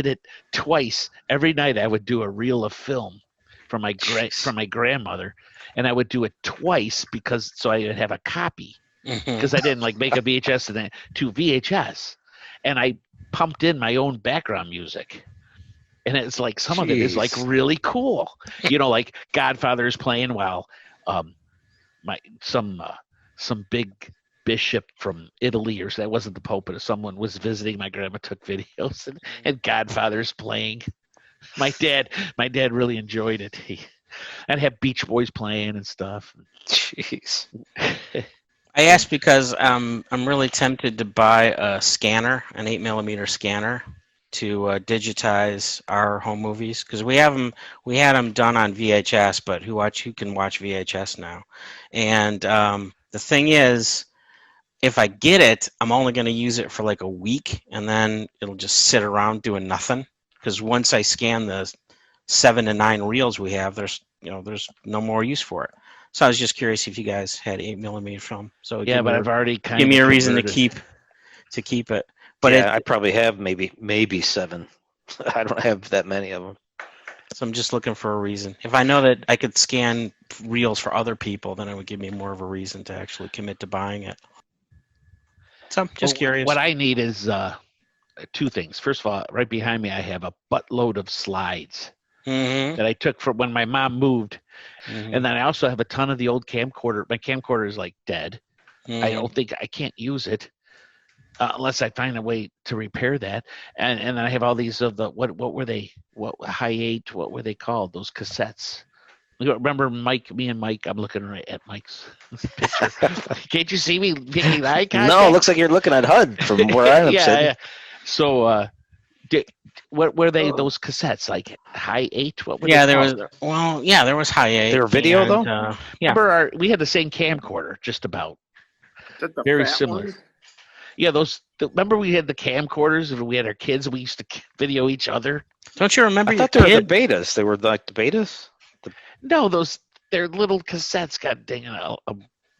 it twice. Every night I would do a reel of film from my grandmother, and I would do it twice so I would have a copy Mhm. because I didn't like make a VHS and then to VHS, and I pumped in my own background music. And it's like some of it is like Jeez. really cool, like Godfather is playing while some big bishop from Italy or that wasn't the Pope, but someone was visiting. My grandma took videos and Godfather's playing. My dad really enjoyed it. I'd have Beach Boys playing and stuff. Jeez. I asked because I'm really tempted to buy a scanner, an 8mm scanner, to digitize our home movies because we had them done on VHS, but who can watch VHS now? And the thing is, if I get it, I'm only going to use it for like a week, and then it'll just sit around doing nothing. Because once I scan the 7 to 9 reels we have, there's no more use for it. So I was just curious if you guys had 8mm film. So Yeah, but I've already kind give of me a reason to converted. keep it. But yeah, I probably have maybe 7. I don't have that many of them. so I'm just looking for a reason. If I know that I could scan reels for other people, then it would give me more of a reason to actually commit to buying it. So I'm just Well, curious. What I need is 2 things. First of all, right behind me, I have a buttload of slides Mm-hmm. that I took from when my mom moved. Mm-hmm. And then I also have a ton of the old camcorder. My camcorder is like dead. Mm-hmm. I don't think I can't use it unless I find a way to repair that. And then I have all these of the what were they? What high 8? What were they called? Those cassettes. Remember Mike? Me and Mike. I'm looking right at Mike's picture. Can't you see me making eye contact? No, it looks like you're looking at HUD from where I'm sitting. Yeah. So, what were they? Those cassettes, like high 8? What were Yeah, they there was. called? Well, yeah, there was high 8. They were video, and, though? Yeah. Remember, we had the same camcorder, just about. Is that the Very fat similar. ones? Yeah, remember we had the camcorders and we had our kids and we used to video each other? Don't you remember I your thought they were the kid? betas. They were like the betas. No, they're little cassettes. God dang it.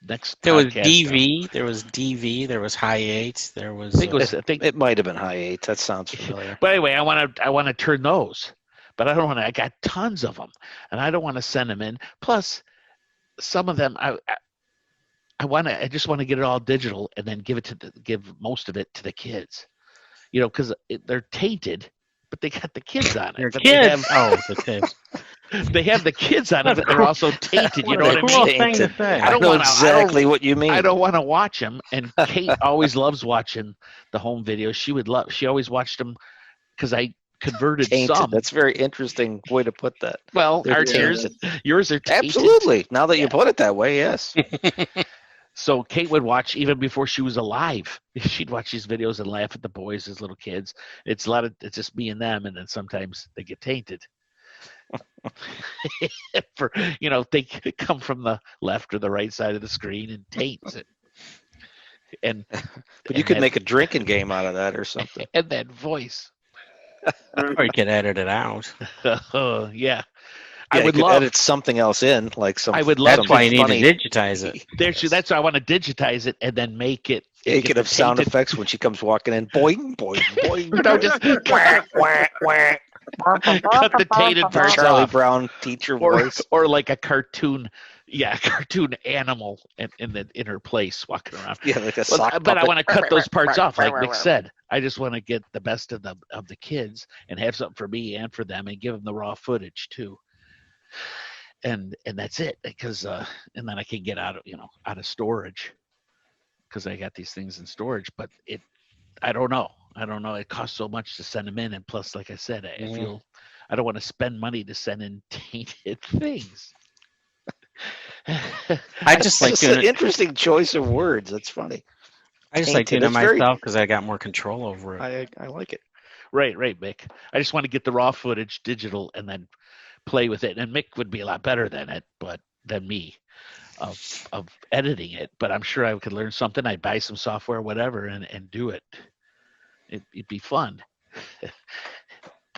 Next There was podcast, DV. There was DV. There was high 8. There was. I think It might have been high 8. That sounds familiar. But anyway, I want to turn those. But I don't want to. I got tons of them, and I don't want to send them in. Plus, some of them I just want to get it all digital and then give most of it to the kids. Because they're tainted, but they got the kids on it. Your But kids. The kids. they have the kids on it, but they're also tainted. You know what I Cool mean? thing to say. I don't know wanna- exactly what you mean. I don't want to watch them. And Kate always loves watching the home videos. She always watched them because I converted Tainted. some. That's a very interesting way to put that. Well, They're yours are tainted. Absolutely. Now that you put it that way, yes. So Kate would watch even before she was alive. She'd watch these videos and laugh at the boys as little kids. It's just me and them, and then sometimes they get tainted. They come from the left or the right side of the screen and taints it. And But you could make a drinking game out of that or something. and that voice. Or you could edit it out. Yeah. Yeah, I you would could love. edit something else in, like some. I would love. That's why you need funny- to digitize it. That's why I want to digitize it and then make it. You get could have the sound tainted- effects when she comes walking in. Boing, boing, boing. No, just Quack, quack, quack. cut the tainted parts Charlie off. Brown teacher or voice. or like a cartoon animal in her place walking around. Yeah, like a Well, sock but I puppet. want to cut those parts off, like Nick said. I just want to get the best of the kids and have something for me and for them, and give them the raw footage too. And that's it, because and then I can get out of storage, because I got these things in storage. But I don't know. It costs so much to send them in, and plus, like I said, I feel I don't want to spend money to send in tainted things. I just like It's doing an it. interesting choice of words. That's funny. I just like tainted. doing it That's very- myself because I got more control over it. I like it. Right, Mick. I just want to get the raw footage digital and then play with it. And Mick would be a lot better than me of editing it. But I'm sure I could learn something. I'd buy some software, whatever, and do it. It'd be fun.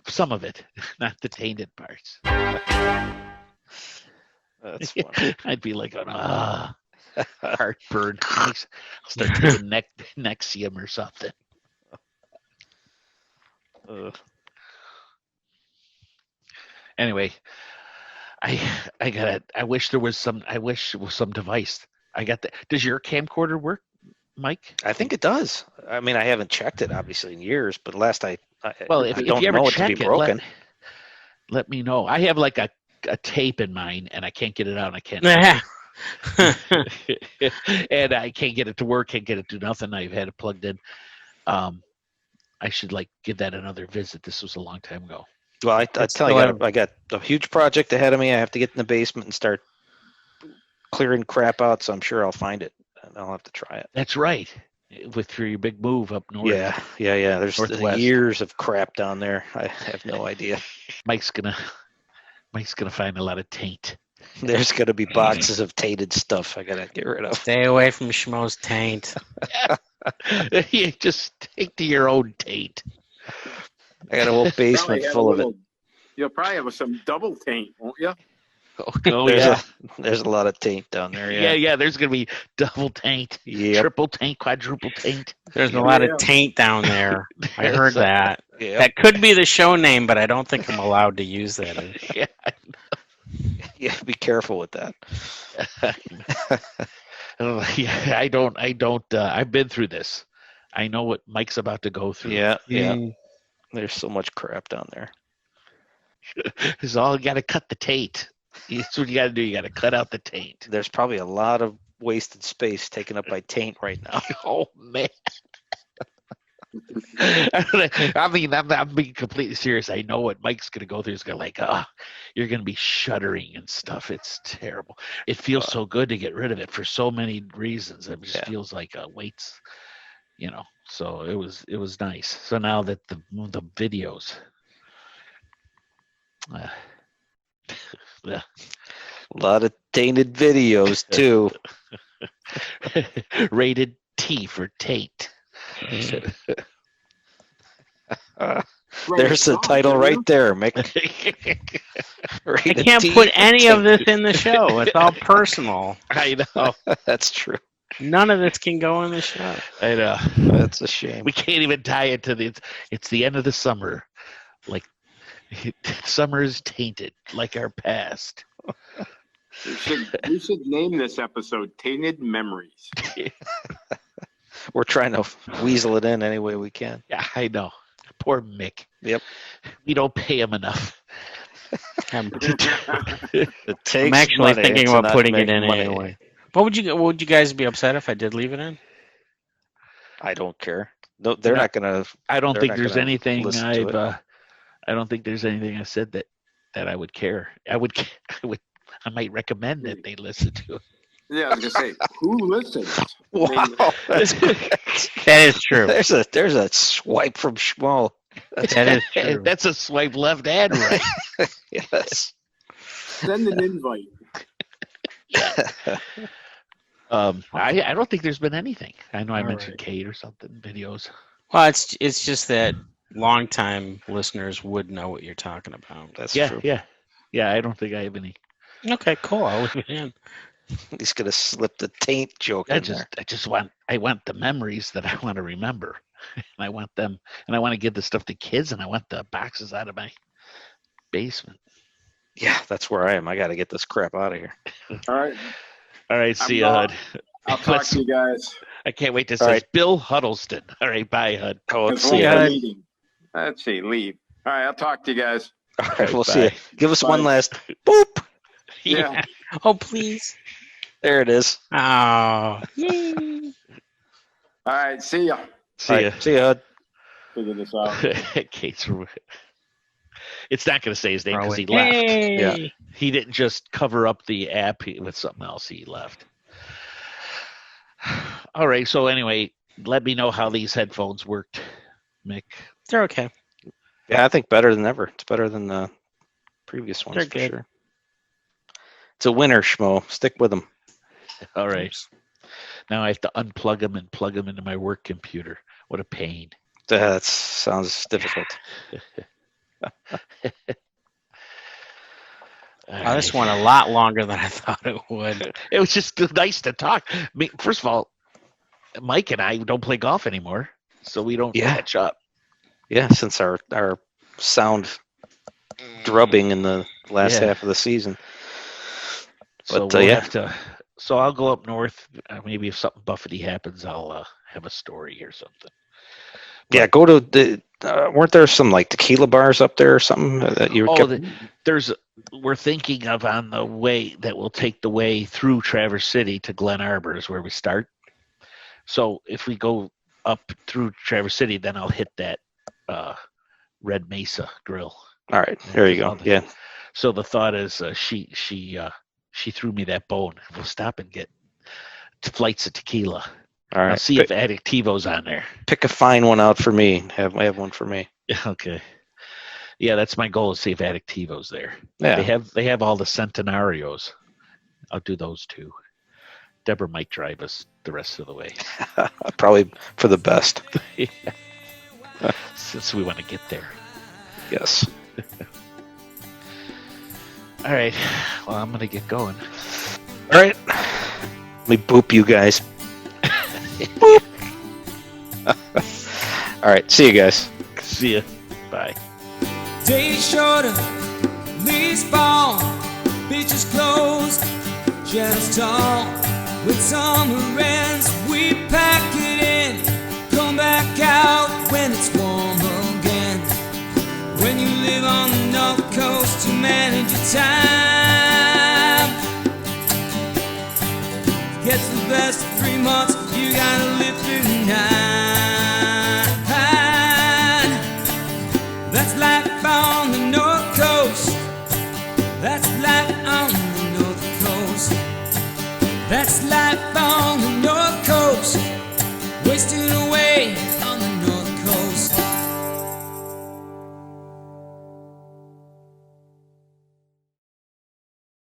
Some of it, not the tainted parts. That's funny. I'd be like, heartburn. I'll start taking Nexium or something. Anyway, I wish there was some device. I got that. Does your camcorder work, Mike? I think it does. I mean, I haven't checked it obviously in years, but last I Well, if don't you ever know it to check be it, broken. let me know. I have like a tape in mine, and I can't get it out. I can't. And I can't get it to work. Can't get it to nothing. I've had it plugged in. I should give that another visit. This was a long time ago. Well, I tell you, I got a huge project ahead of me. I have to get in the basement and start clearing crap out. So I'm sure I'll find it, and I'll have to try it. That's right. For your big move up north. Yeah. There's Northwest. years of crap down there. I have no idea. Mike's gonna find a lot of taint. There's gonna be boxes of tainted stuff I gotta get rid of. Stay away from Schmo's Taint. You just take to your own taint. I got a whole Probably basement have full of it. You'll probably have some double taint, won't you? Oh There's yeah. There's a lot of taint down there. Yeah, Yeah. there's gonna be double taint, Yep. triple taint, quadruple taint. There's a Yeah. lot of taint down there. I heard that. Yep. That could be the show name, but I don't think I'm allowed to use that. Yeah. Yeah. Be careful with that. Yeah, I don't. I've been through this. I know what Mike's about to go through. Yeah. Yeah. There's so much crap down there. It's all you got to cut the taint. That's what you got to do. You got to cut out the taint. There's probably a lot of wasted space taken up by taint right now. Oh man. I mean, I'm being completely serious. I know what Mike's gonna go through. He's gonna you're gonna be shuddering and stuff. It's terrible. It feels so good to get rid of it for so many reasons. It just feels like weights, So it was nice. So now that the videos, A lot of tainted videos too. rated T for taint. There's the title right there, Mick. I can't put any of this in the show. It's all personal. I know. That's true. None of this can go in the show. I know. That's a shame. We can't even tie it to it's the end of the summer. Like summer is tainted like our past. We should name this episode Tainted Memories. We're trying to weasel it in any way we can. Yeah, I know. Poor Mick. Yep. We don't pay him enough. I'm, It takes I'm actually money thinking to about not putting make it in money. anyway. Would you guys be upset if I did leave it in? I don't care. No, they're No. not gonna. I don't They're think not there's gonna anything listen to it. I don't think there's anything I said that I would care. I might recommend that they listen to it. Yeah, I was gonna say, who listens? Wow, that's That is true. there's a swipe from Schmo. That is true. That's a swipe left and right. Yes. Send an invite. I don't think there's been anything. I know I All mentioned right. Kate or something, videos. Well, it's just that longtime listeners would know what you're talking about. That's Yeah, true. yeah. I don't think I have any. Okay, cool. I'll leave it in. He's gonna slip the taint joke in there. I want the memories that I want to remember, and I want them, and I want to give the stuff to kids, and I want the boxes out of my basement. Yeah, that's where I am. I got to get this crap out of here. All right. All right, see you, I'm Hud. I'll talk to you guys. I can't wait to All say right. Bill Huddleston. All right, bye, Hud. Oh, It's see one ya. more Hud. meeting. Let's see, leave. All right, I'll talk to you guys. All right, we'll Bye. see you. Give us one Bye. last boop. Yeah. Oh, please. There it is. Oh. Yay. All right, see ya. See All ya. right, see ya. Figure this out. Kate's. It's not going to say his name because he Throw left. it. Yeah. Hey. He didn't just cover up the app with something else. He left. All right. So anyway, let me know how these headphones worked, Mick. They're okay. Yeah, I think better than ever. It's better than the previous ones They're for good. sure. It's a winner, Schmo. Stick with them. All right. Now I have to unplug them and plug them into my work computer. What a pain. That sounds difficult. Oh, this went a lot longer than I thought it would. It was just nice to talk. I mean, first of all, Mike and I don't play golf anymore, so we don't Yeah. catch up. Yeah, since our sound drubbing in the last Yeah. half of the season. So But, we'll yeah. have to. So I'll go up north. Maybe if something Buffety happens, I'll have a story or something. Yeah, go to the. Weren't there some like tequila bars up there or something that you Oh, kept? we're thinking of on the way that will take the way through Traverse City to Glen Arbor is where we start. So if we go up through Traverse City, then I'll hit that Red Mesa Grill. All right, there you go. Yeah, So the thought is she threw me that bone. We'll stop and get flights of tequila. all I'll right. see if Addictivo's on there. Pick a fine one out for me. Have one for me. Okay. Yeah, that's my goal, is see if Addictivo's there. Yeah, They have all the Centenarios. I'll do those two. Deborah might drive us the rest of the way Probably for the best. since we want to get there. Yes. All right. Well, I'm gonna get going. All right. Let me boop you guys. All right. See you guys. See ya. Bye. Days shorter, leaves fall, beaches closed, shadows tall. With summer ends, we pack it in, come back out when it's warm again. When you live on the North Coast, you manage your time. Gets the best of 3 months, you gotta live through 9. That's life on the North Coast. That's life on the North Coast. That's life on